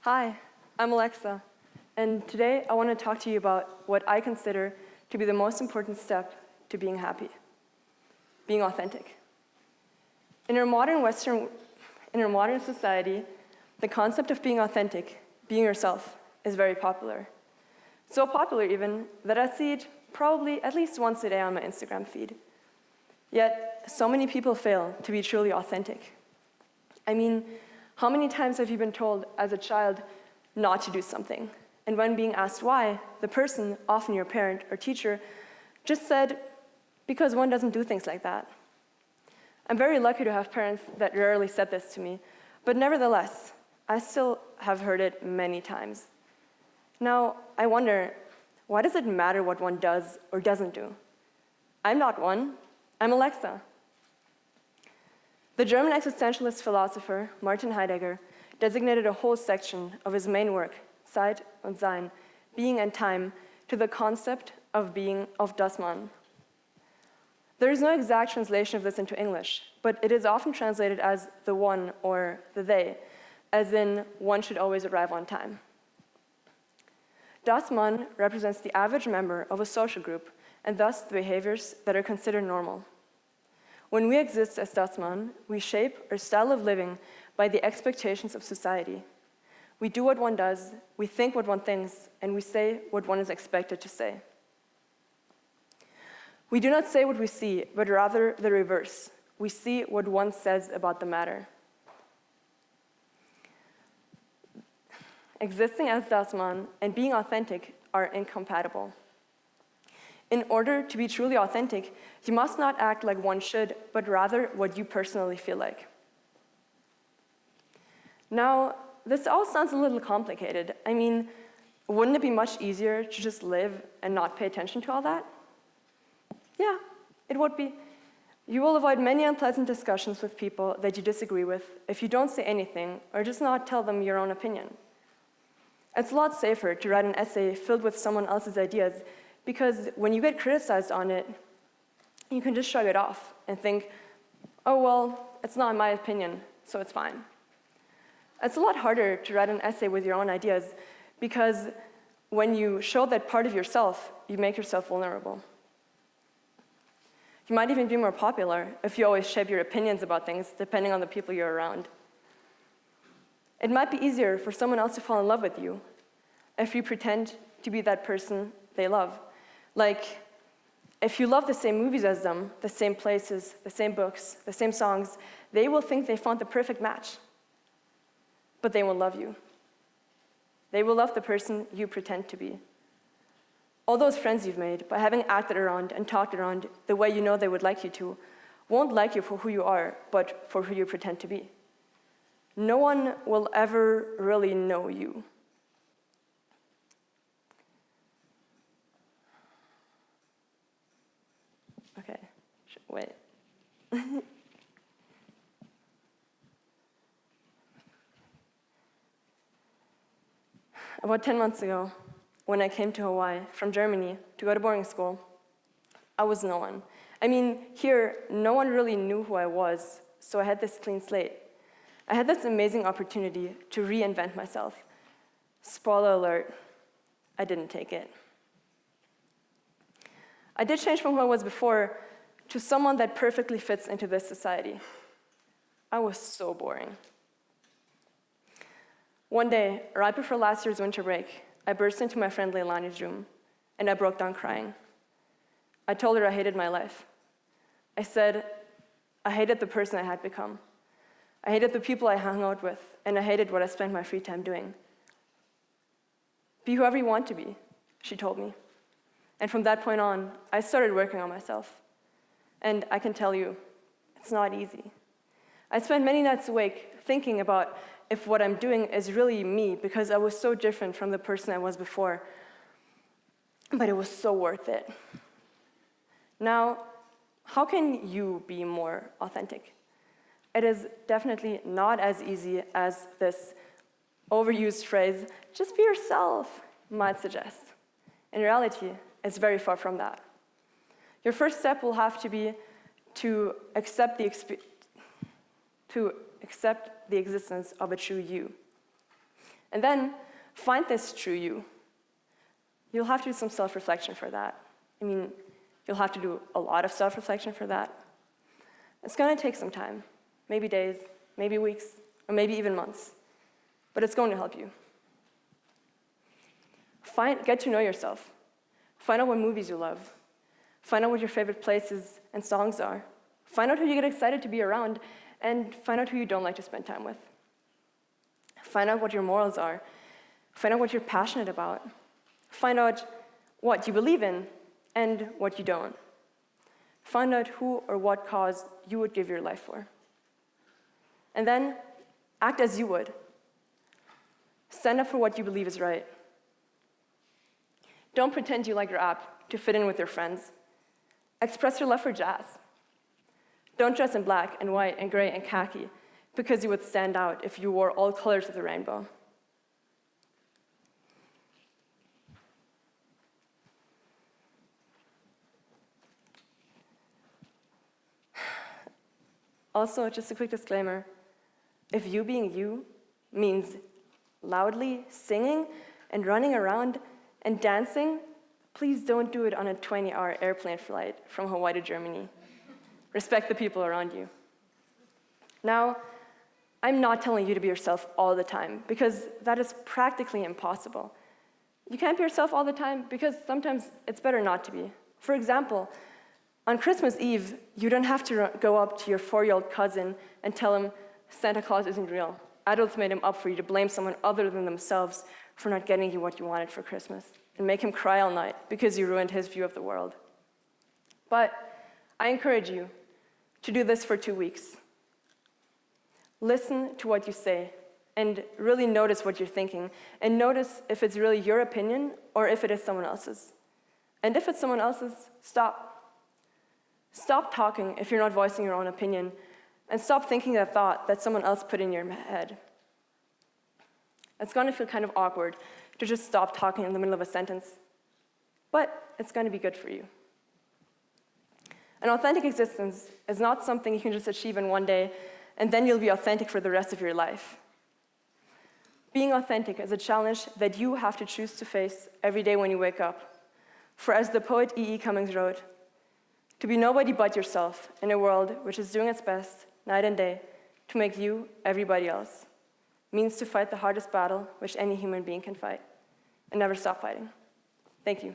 Hi, I'm Alexa, and today I want to talk to you about what I consider to be the most important step to being happy: being authentic. In our modern society, the concept of being authentic, being yourself, is very popular. So popular even that I see it probably at least once a day on my Instagram feed. Yet, so many people fail to be truly authentic. I mean, how many times have you been told as a child not to do something? And when being asked why, the person, often your parent or teacher, just said, because one doesn't do things like that. I'm very lucky to have parents that rarely said this to me, but nevertheless, I still have heard it many times. Now, I wonder, why does it matter what one does or doesn't do? I'm not one, I'm Alexa. The German existentialist philosopher Martin Heidegger designated a whole section of his main work, Zeit und Sein, being and time, to the concept of being of das Man. There is no exact translation of this into English, but it is often translated as the one or the they, as in one should always arrive on time. Das Man represents the average member of a social group, and thus the behaviors that are considered normal. When we exist as das Man, we shape our style of living by the expectations of society. We do what one does, we think what one thinks, and we say what one is expected to say. We do not say what we see, but rather the reverse. We see what one says about the matter. Existing as das Man and being authentic are incompatible. In order to be truly authentic, you must not act like one should, but rather what you personally feel like. Now, this all sounds a little complicated. I mean, wouldn't it be much easier to just live and not pay attention to all that? Yeah, it would be. You will avoid many unpleasant discussions with people that you disagree with if you don't say anything or just not tell them your own opinion. It's a lot safer to write an essay filled with someone else's ideas, because when you get criticized on it, you can just shrug it off and think, oh, well, it's not my opinion, so it's fine. It's a lot harder to write an essay with your own ideas, because when you show that part of yourself, you make yourself vulnerable. You might even be more popular if you always shape your opinions about things depending on the people you're around. It might be easier for someone else to fall in love with you if you pretend to be that person they love. Like, if you love the same movies as them, the same places, the same books, the same songs, they will think they found the perfect match. But they won't love you. They will love the person you pretend to be. All those friends you've made, by having acted around and talked around the way you know they would like you to, won't like you for who you are, but for who you pretend to be. No one will ever really know you. Okay, wait. About 10 months ago, when I came to Hawaii from Germany to go to boarding school, I was no one. I mean, here, no one really knew who I was, so I had this clean slate. I had this amazing opportunity to reinvent myself. Spoiler alert, I didn't take it. I did change from who I was before to someone that perfectly fits into this society. I was so boring. One day, right before last year's winter break, I burst into my friend Leilani's room, and I broke down crying. I told her I hated my life. I said I hated the person I had become. I hated the people I hung out with, and I hated what I spent my free time doing. Be whoever you want to be, she told me. And from that point on, I started working on myself. And I can tell you, it's not easy. I spent many nights awake thinking about if what I'm doing is really me, because I was so different from the person I was before. But it was so worth it. Now, how can you be more authentic? It is definitely not as easy as this overused phrase, just be yourself, might suggest. In reality, it's very far from that. Your first step will have to be to accept the existence of a true you. And then find this true you. You'll have to do some self-reflection for that. I mean, you'll have to do a lot of self-reflection for that. It's going to take some time, maybe days, maybe weeks, or maybe even months. But it's going to help you. Get to know yourself. Find out what movies you love. Find out what your favorite places and songs are. Find out who you get excited to be around, and find out who you don't like to spend time with. Find out what your morals are. Find out what you're passionate about. Find out what you believe in and what you don't. Find out who or what cause you would give your life for. And then act as you would. Stand up for what you believe is right. Don't pretend you like your app to fit in with your friends. Express your love for jazz. Don't dress in black and white and gray and khaki because you would stand out if you wore all colors of the rainbow. Also, just a quick disclaimer, if you being you means loudly singing and running around and dancing, please don't do it on a 20-hour airplane flight from Hawaii to Germany. Respect the people around you. Now, I'm not telling you to be yourself all the time, because that is practically impossible. You can't be yourself all the time, because sometimes it's better not to be. For example, on Christmas Eve, you don't have to go up to your 4-year-old cousin and tell him Santa Claus isn't real. Adults made him up for you to blame someone other than themselves for not getting you what you wanted for Christmas, and make him cry all night because you ruined his view of the world. But I encourage you to do this for 2 weeks. Listen to what you say, and really notice what you're thinking, and notice if it's really your opinion or if it is someone else's. And if it's someone else's, stop. Stop talking if you're not voicing your own opinion, and stop thinking that thought that someone else put in your head. It's going to feel kind of awkward to just stop talking in the middle of a sentence, but it's going to be good for you. An authentic existence is not something you can just achieve in one day, and then you'll be authentic for the rest of your life. Being authentic is a challenge that you have to choose to face every day when you wake up. For as the poet E.E. Cummings wrote, to be nobody but yourself in a world which is doing its best, night and day, to make you everybody else, means to fight the hardest battle which any human being can fight, and never stop fighting. Thank you.